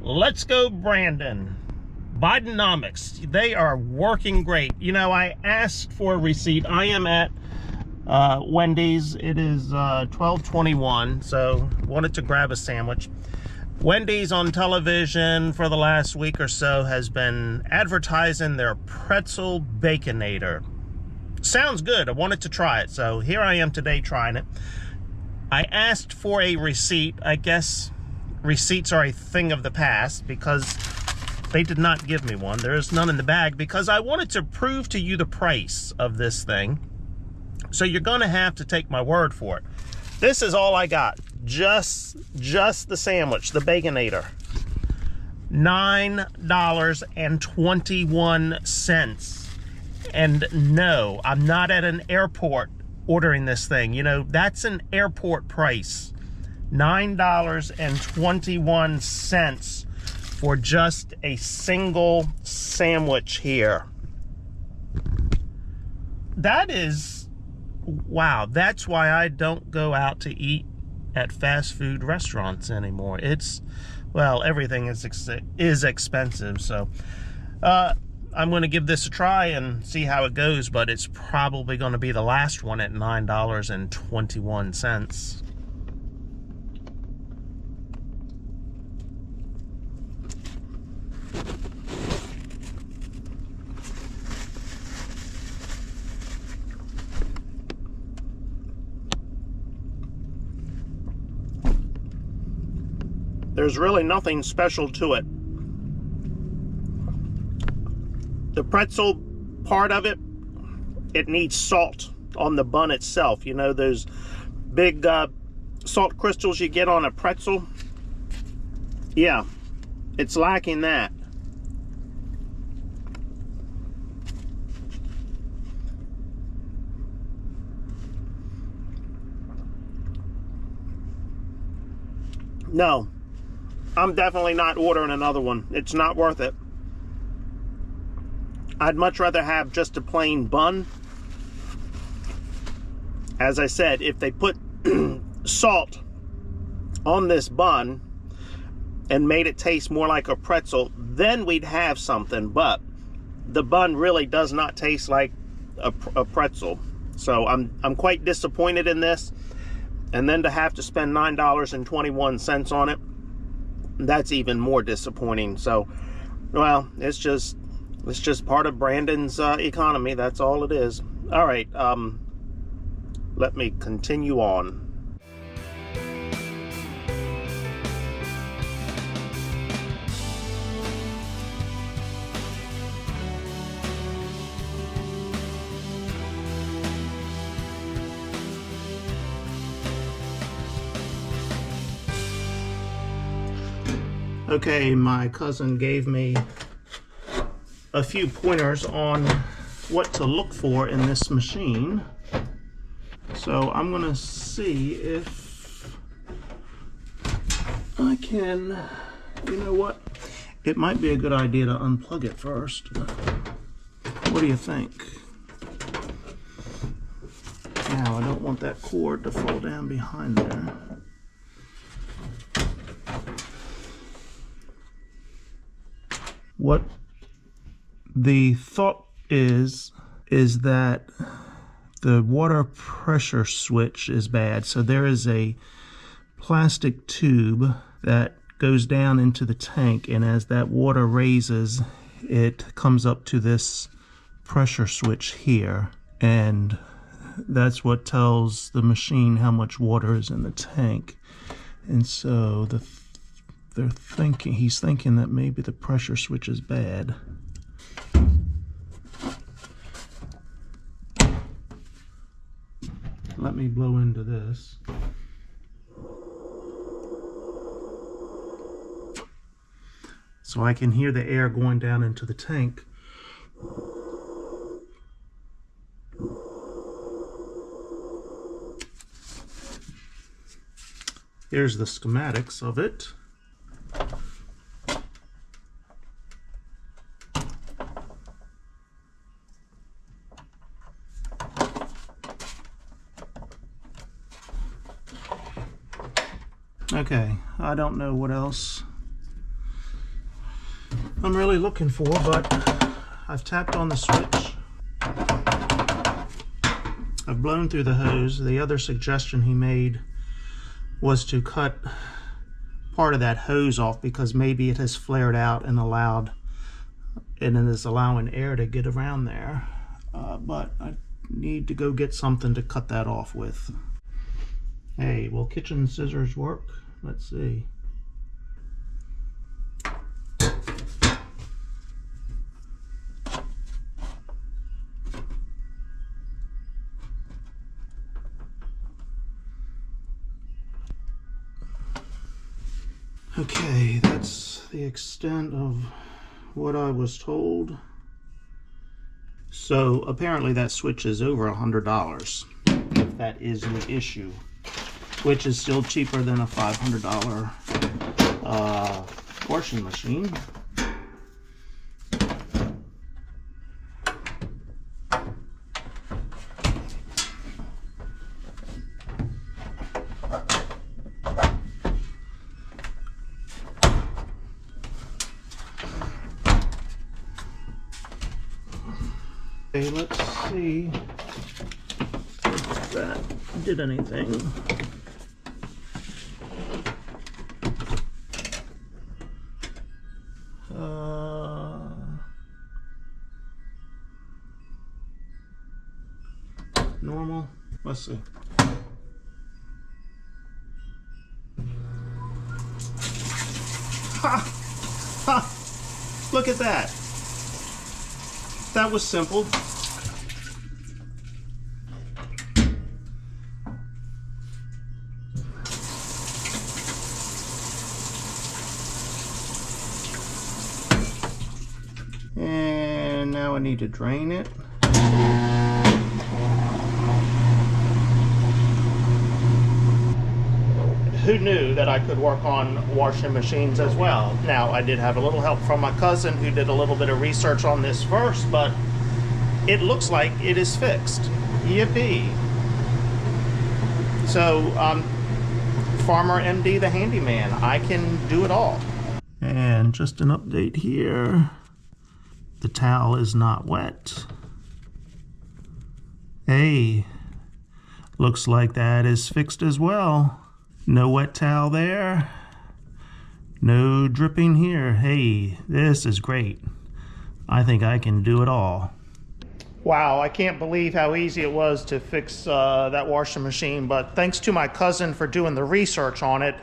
Let's go, Brandon. Bidenomics, they are working great. You know, I asked for a receipt. I am at Wendy's. It is 12:21, so wanted to grab a sandwich. Wendy's on television for the last week or so has been advertising their pretzel baconator. Sounds good. I wanted to try it, so here I am today trying it. I asked for a receipt. I guess receipts are a thing of the past because they did not give me one. There is none in the bag because I wanted to prove to you the price of this thing. So you're going to have to take my word for it. This is all I got. Just the sandwich, the baconator. $9.21. And no, I'm not at an airport ordering this thing. You know, that's an airport price. $9.21 for just a single sandwich here. That is, wow, that's why I don't go out to eat at fast food restaurants anymore. It's, well, everything is expensive, so I'm going to give this a try and see how it goes, but it's probably going to be the last one at $9.21. There's really nothing special to it. The pretzel part of it, it needs salt on the bun itself. You know, those big salt crystals you get on a pretzel? Yeah, it's lacking that. No, I'm definitely not ordering another one. It's not worth it. I'd much rather have just a plain bun. As I said, if they put salt on this bun and made it taste more like a pretzel, then we'd have something. But the bun really does not taste like a pretzel. So I'm quite disappointed in this. And then to have to spend $9.21 on it, that's even more disappointing. So, well, it's just part of Brandon's economy. That's all it is. All right, let me continue on. Okay, my cousin gave me a few pointers on what to look for in this machine. So I'm gonna see if I can, you know what? It might be a good idea to unplug it first. What do you think? Now, I don't want that cord to fall down behind there. What the thought is that the water pressure switch is bad. So there is a plastic tube that goes down into the tank, and as that water raises, it comes up to this pressure switch here, and that's what tells the machine how much water is in the tank. And so he's thinking that maybe the pressure switch is bad. Let me blow into this. So I can hear the air going down into the tank. Here's the schematics of it. Okay, I don't know what else I'm really looking for, but I've tapped on the switch. I've blown through the hose. The other suggestion he made was to cut part of that hose off because maybe it has flared out and it is allowing air to get around there. But I need to go get something to cut that off with. Hey, will kitchen scissors work? Let's see. Okay, that's the extent of what I was told. So apparently that switch is over $100, if that is an issue, which is still cheaper than a $500 washing machine. Okay, let's see if that did anything. Normal. Let's see. Ha! Ha! Look at that. That was simple. And now I need to drain it. Who knew that I could work on washing machines as well? Now, I did have a little help from my cousin who did a little bit of research on this first, but it looks like it is fixed. Yippee. So, Farmer MD the handyman, I can do it all. And just an update here. The towel is not wet. Hey, looks like that is fixed as well. No wet towel there. No dripping here. Hey, this is great. I think I can do it all. Wow, I can't believe how easy it was to fix that washing machine, but thanks to my cousin for doing the research on it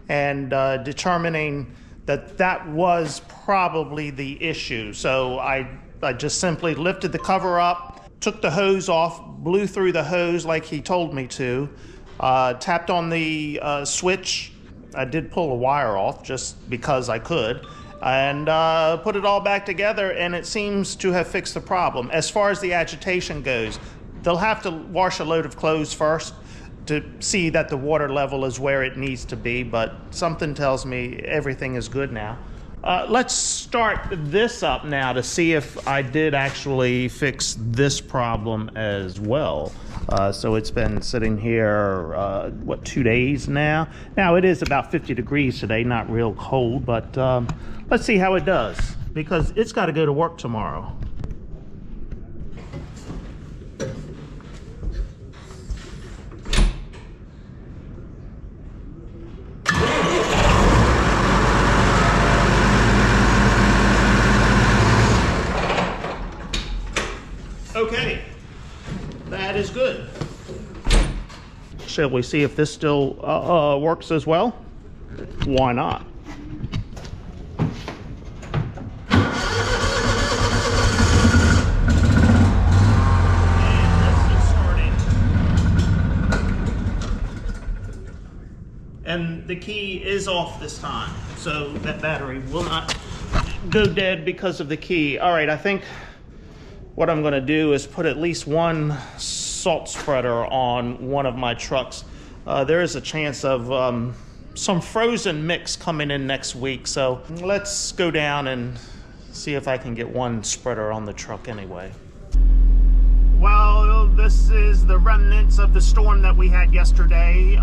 and determining that that was probably the issue. So I just simply lifted the cover up, took the hose off, blew through the hose like he told me to, tapped on the switch. I did pull a wire off just because I could, and put it all back together, and it seems to have fixed the problem. As far as the agitation goes, they'll have to wash a load of clothes first to see that the water level is where it needs to be, but something tells me everything is good now. Let's start this up now to see if I did actually fix this problem as well. So it's been sitting here, 2 days now? Now it is about 50 degrees today, not real cold, but let's see how it does, because it's got to go to work tomorrow. Okay, that is good. Shall we see if this still works as well? Why not? And let's get started. And the key is off this time, so that battery will not go dead because of the key. All right, I think what I'm going to do is put at least one salt spreader on one of my trucks. There is a chance of some frozen mix coming in next week, so let's go down and see if I can get one spreader on the truck anyway. Well, this is the remnants of the storm that we had yesterday.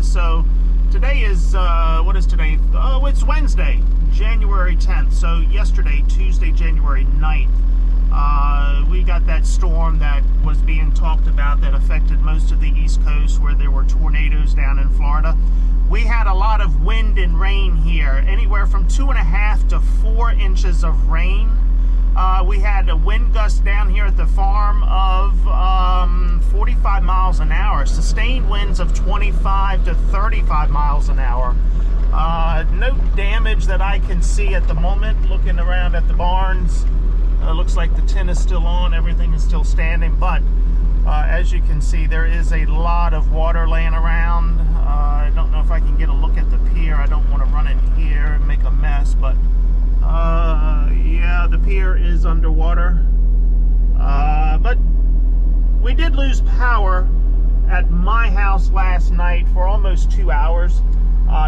So today is, what is today? Oh, it's Wednesday, January January 10th. So yesterday, Tuesday, January 9th, we got that storm that was being talked about that affected most of the East Coast, where there were tornadoes down in Florida. We had a lot of wind and rain here, anywhere from 2.5 to 4 inches of rain. We had a wind gust down here at the farm of 45 miles an hour, sustained winds of 25 to 35 miles an hour. No damage that I can see at the moment. Looking around at the barns, looks like the tin is still on, everything is still standing, but as you can see, there is a lot of water laying around. I don't know if I can get a look at the pier. I don't want to run in here and make a mess, but yeah, the pier is underwater. But we did lose power at my house last night for almost 2 hours.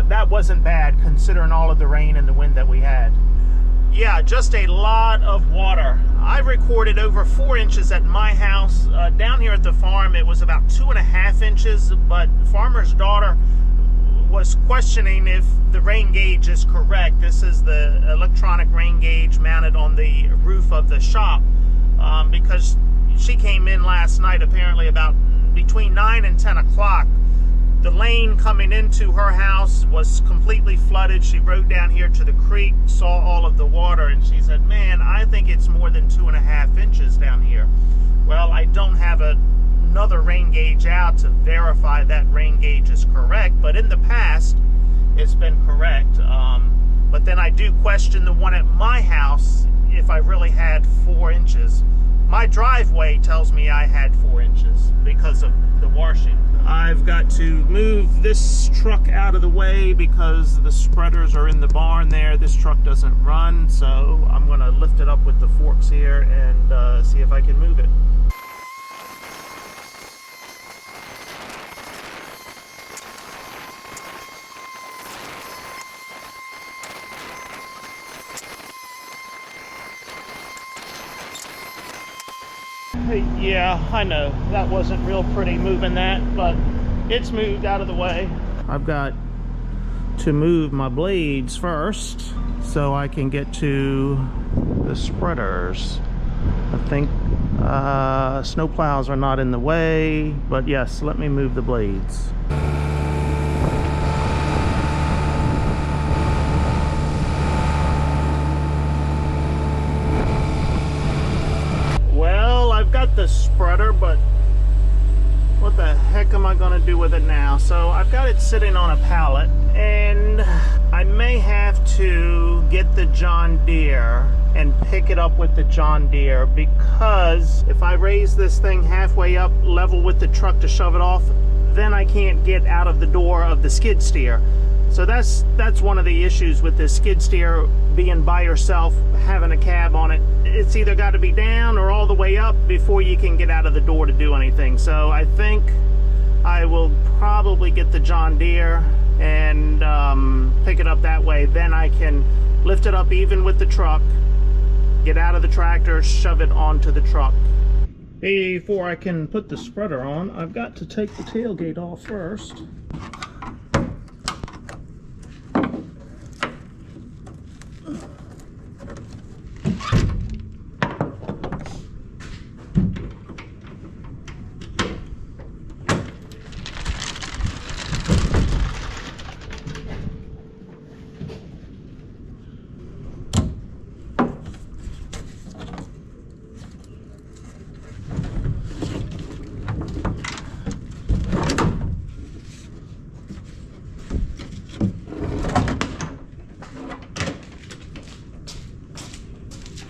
That wasn't bad considering all of the rain and the wind that we had. Yeah, just a lot of water. I recorded over 4 inches at my house. Down here at the farm, it was about 2.5 inches, but farmer's daughter was questioning if the rain gauge is correct. This is the electronic rain gauge mounted on the roof of the shop, because she came in last night apparently about between 9 and 10 o'clock. The lane coming into her house was completely flooded. She rode down here to the creek, saw all of the water, and she said, man, I think it's more than 2.5 inches down here. Well, I don't have another rain gauge out to verify that rain gauge is correct, but in the past, it's been correct. But then I do question the one at my house if I really had 4 inches. My driveway tells me I had 4 inches because of the washing. I've got to move this truck out of the way because the spreaders are in the barn there. This truck doesn't run, so I'm going to lift it up with the forks here and see if I can move it. Yeah, I know that wasn't real pretty moving that, but it's moved out of the way. I've got to move my blades first so I can get to the spreaders. I think snow plows are not in the way, but yes, let me move the blades. The spreader, but what the heck am I gonna do with it now? So I've got it sitting on a pallet, and I may have to get the John Deere and pick it up with the John Deere, because if I raise this thing halfway up level with the truck to shove it off, then I can't get out of the door of the skid steer. So that's one of the issues with this skid steer being by yourself, having a cab on it. It's either got to be down or all the way up before you can get out of the door to do anything. So I think I will probably get the John Deere and pick it up that way. Then I can lift it up even with the truck, get out of the tractor, shove it onto the truck. Before I can put the spreader on, I've got to take the tailgate off first.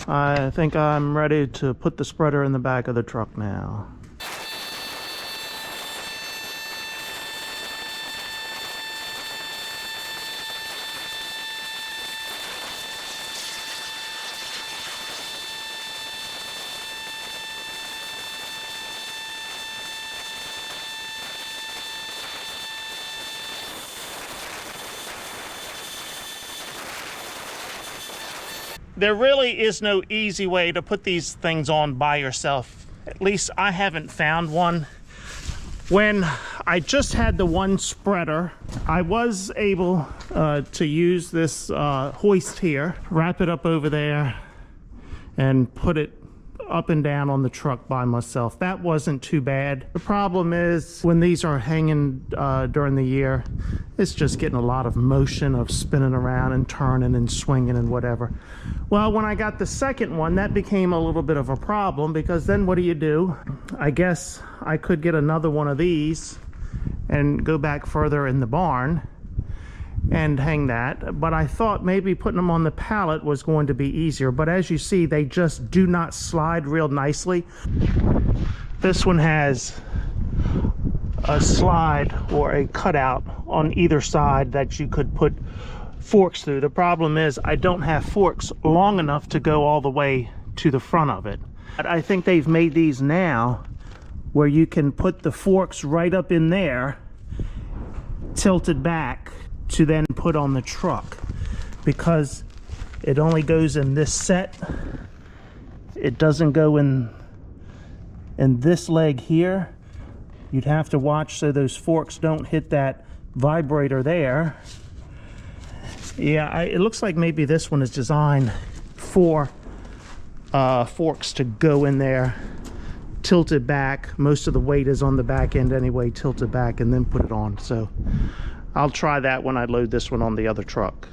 I think I'm ready to put the spreader in the back of the truck now. There really is no easy way to put these things on by yourself. At least I haven't found one. When I just had the one spreader, I was able to use this hoist here, wrap it up over there, and put it up and down on the truck by myself. That wasn't too bad. The problem is when these are hanging during the year, it's just getting a lot of motion of spinning around and turning and swinging and whatever. Well, when I got the second one, that became a little bit of a problem, because then what do? I guess I could get another one of these and go back further in the barn and hang that, but I thought maybe putting them on the pallet was going to be easier. But as you see, they just do not slide real nicely. This one has a slide or a cutout on either side that you could put forks through. The problem is I don't have forks long enough to go all the way to the front of it. But I think they've made these now where you can put the forks right up in there, tilted back, to then put on the truck, because it only goes in this set. It doesn't go in this leg here. You'd have to watch so those forks don't hit that vibrator there. Yeah, it looks like maybe this one is designed for forks to go in there, tilted back. Most of the weight is on the back end anyway, tilted back, and then put it on. So I'll try that when I load this one on the other truck.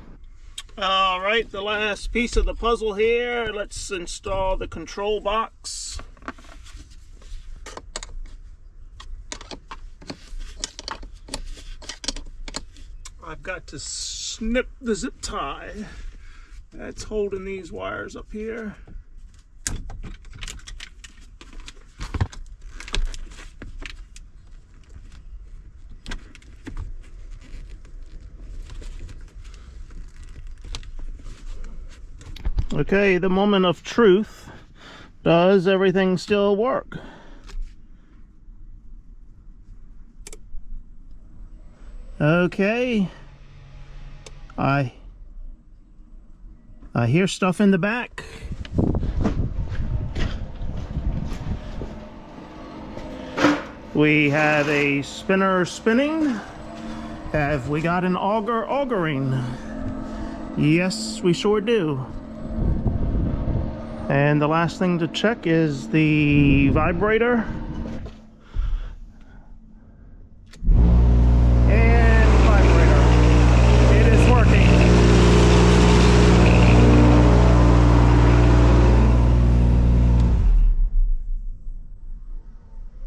All right, the last piece of the puzzle here. Let's install the control box. I've got to snip the zip tie that's holding these wires up here. Okay, the moment of truth. Does everything still work? Okay. I hear stuff in the back. We have a spinner spinning. Have we got an auger augering? Yes, we sure do. And the last thing to check is the vibrator. And vibrator. It is working.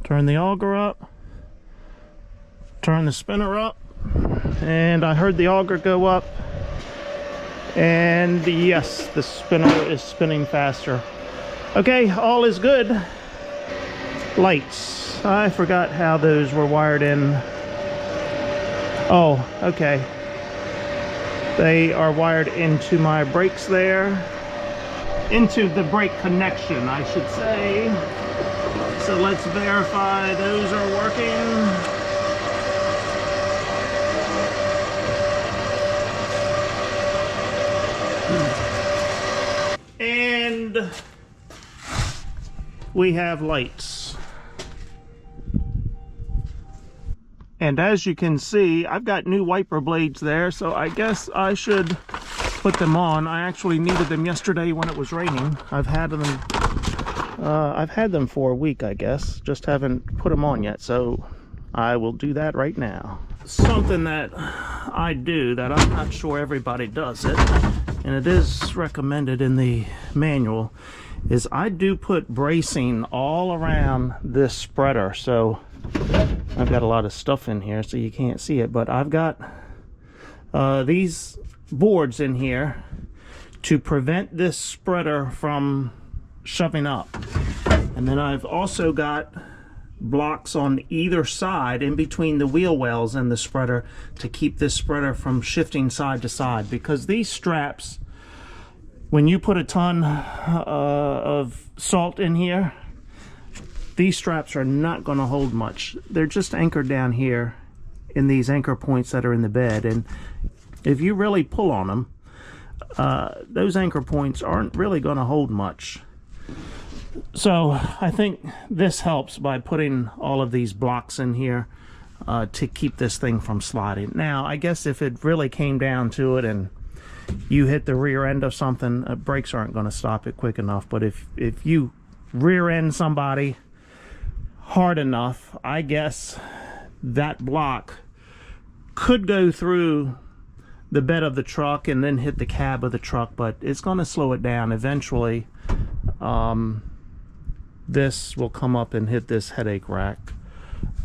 Turn the auger up. Turn the spinner up. And I heard the auger go up. And yes, the spinner is spinning faster. Okay, all is good. Lights. I forgot how those were wired in. Oh, okay. They are wired into my brakes there. Into the brake connection, I should say. So let's verify those are working. And we have lights. And as you can see, I've got new wiper blades there, so I guess I should put them on. I actually needed them yesterday when it was raining. I've had them for a week, I guess. Just haven't put them on yet, so I will do that right now. Something that I do that I'm not sure everybody does it, and it is recommended in the manual, is I do put bracing all around this spreader. So I've got a lot of stuff in here so you can't see it, but I've got these boards in here to prevent this spreader from shoving up. And then I've also got blocks on either side in between the wheel wells and the spreader to keep this spreader from shifting side to side, because these straps, when you put a ton of salt in here, these straps are not going to hold much. They're just anchored down here in these anchor points that are in the bed, and if you really pull on them, those anchor points aren't really going to hold much. So I think this helps by putting all of these blocks in here to keep this thing from sliding. Now, I guess if it really came down to it and you hit the rear end of something, brakes aren't going to stop it quick enough. But if you rear end somebody hard enough, I guess that block could go through the bed of the truck and then hit the cab of the truck, but it's going to slow it down eventually. This will come up and hit this headache rack.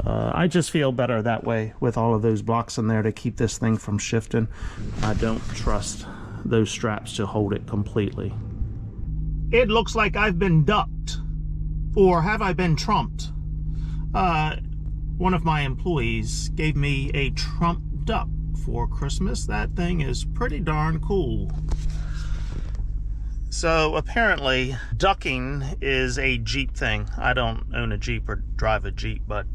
I just feel better that way with all of those blocks in there to keep this thing from shifting. I don't trust those straps to hold it completely. It looks like I've been ducked, or have I been trumped? One of my employees gave me a Trump duck for Christmas. That thing is pretty darn cool. So apparently ducking is a Jeep thing. I don't own a Jeep or drive a Jeep, but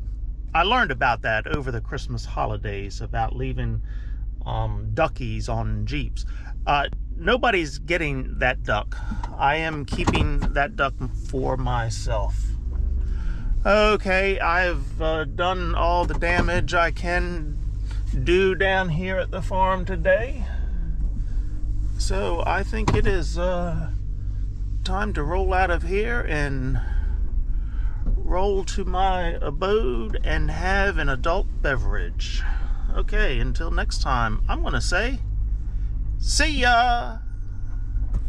I learned about that over the Christmas holidays, about leaving duckies on Jeeps. Nobody's getting that duck. I am keeping that duck for myself. Okay, I've done all the damage I can do down here at the farm today. So I think it is time to roll out of here and roll to my abode and have an adult beverage. Okay, until next time, I'm gonna say, see ya!